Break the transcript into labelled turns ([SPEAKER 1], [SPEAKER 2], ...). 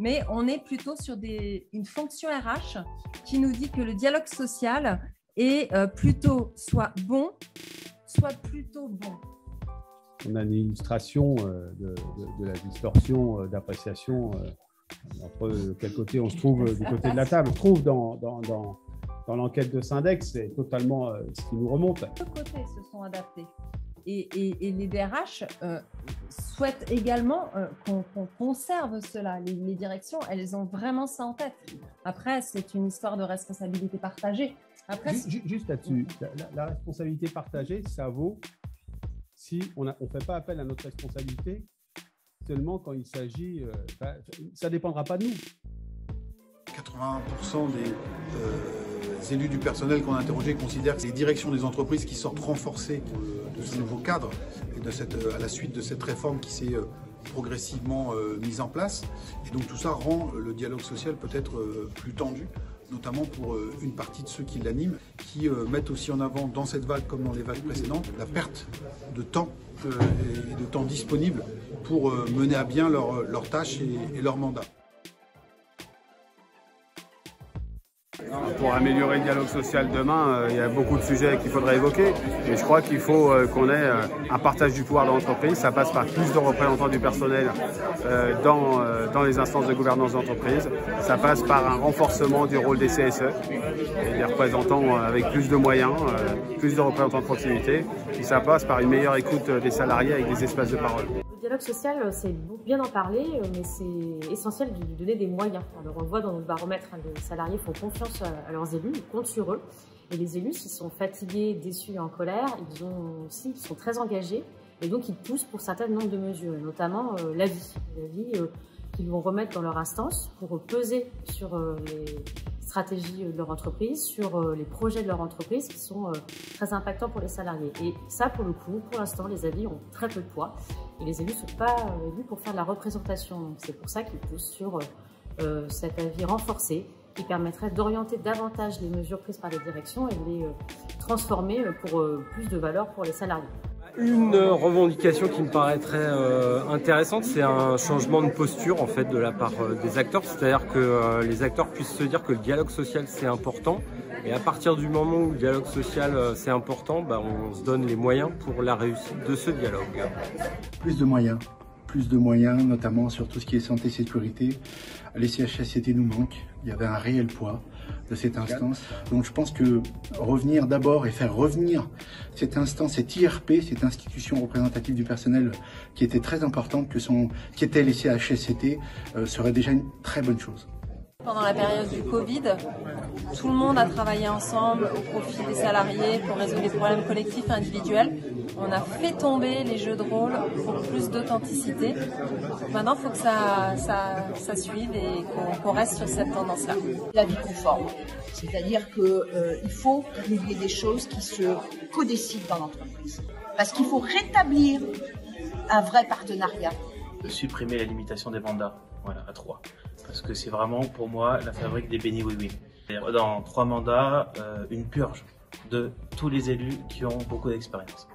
[SPEAKER 1] mais on est plutôt sur une fonction RH qui nous dit que le dialogue social est plutôt soit bon, soit plutôt bon.
[SPEAKER 2] On a une illustration de la distorsion d'appréciation entre quel côté on se trouve du côté de la table. On trouve dans l'enquête de Syndex, c'est totalement ce qui nous remonte.
[SPEAKER 1] Les deux côtés se sont adaptés. Et les DRH souhaitent également qu'on conserve cela. Les directions, elles ont vraiment ça en tête. Après, c'est une histoire de responsabilité partagée. Après,
[SPEAKER 2] juste là-dessus, la responsabilité partagée, ça vaut si on ne fait pas appel à notre responsabilité seulement quand il s'agit… ça ne dépendra pas de nous.
[SPEAKER 3] 80% des élus du personnel qu'on a interrogés considèrent que c'est les directions des entreprises qui sortent renforcées de ce nouveau cadre et à la suite de cette réforme qui s'est progressivement mise en place. Et donc tout ça rend le dialogue social peut-être plus tendu, notamment pour une partie de ceux qui l'animent, qui mettent aussi en avant dans cette vague comme dans les vagues précédentes la perte de temps et de temps disponible pour mener à bien leurs tâches et leurs mandats.
[SPEAKER 2] Pour améliorer le dialogue social demain, il y a beaucoup de sujets qu'il faudrait évoquer. Et je crois qu'il faut qu'on ait un partage du pouvoir dans l'entreprise. Ça passe par plus de représentants du personnel dans les instances de gouvernance d'entreprise. Ça passe par un renforcement du rôle des CSE et des représentants avec plus de moyens, plus de représentants de proximité. Et ça passe par une meilleure écoute des salariés avec des espaces de parole.
[SPEAKER 4] Le dialogue social, c'est bien d'en parler, mais c'est essentiel de lui donner des moyens. Alors on le voit dans notre baromètre, les salariés font confiance à leurs élus, ils comptent sur eux. Et les élus, s'ils sont fatigués, déçus et en colère, ils sont très engagés et donc ils poussent pour certains nombres de mesures, notamment l'avis qu'ils vont remettre dans leur instance pour peser sur les stratégies de leur entreprise, sur les projets de leur entreprise qui sont très impactants pour les salariés. Et ça, pour le coup, pour l'instant, les avis ont très peu de poids et les élus ne sont pas élus pour faire de la représentation. Donc c'est pour ça qu'ils poussent sur cet avis renforcé qui permettrait d'orienter davantage les mesures prises par les directions et de les transformer pour plus de valeur pour les salariés.
[SPEAKER 5] Une revendication qui me paraîtrait intéressante, c'est un changement de posture en fait de la part des acteurs, c'est-à-dire que les acteurs puissent se dire que le dialogue social c'est important et à partir du moment où le dialogue social c'est important, on se donne les moyens pour la réussite de ce dialogue.
[SPEAKER 6] Plus de moyens, notamment sur tout ce qui est santé-sécurité. Les CHSCT nous manquent, il y avait un réel poids de cette instance. Donc je pense que revenir d'abord et faire revenir cette instance, cette IRP, cette institution représentative du personnel qui était très importante, qui était les CHSCT, serait déjà une très bonne chose.
[SPEAKER 1] Pendant la période du Covid, tout le monde a travaillé ensemble au profit des salariés pour résoudre les problèmes collectifs et individuels. On a fait tomber les jeux de rôle pour plus d'authenticité. Maintenant, il faut que ça suive et qu'on reste sur cette tendance-là.
[SPEAKER 7] La vie conforme, c'est-à-dire qu'il faut qu'il y ait des choses qui se codécident dans l'entreprise. Parce qu'il faut rétablir un vrai partenariat.
[SPEAKER 8] Supprimer la limitation des mandats, voilà, à 3. Parce que c'est vraiment pour moi la fabrique des bénis oui-oui. Dans 3 mandats, une purge de tous les élus qui ont beaucoup d'expérience.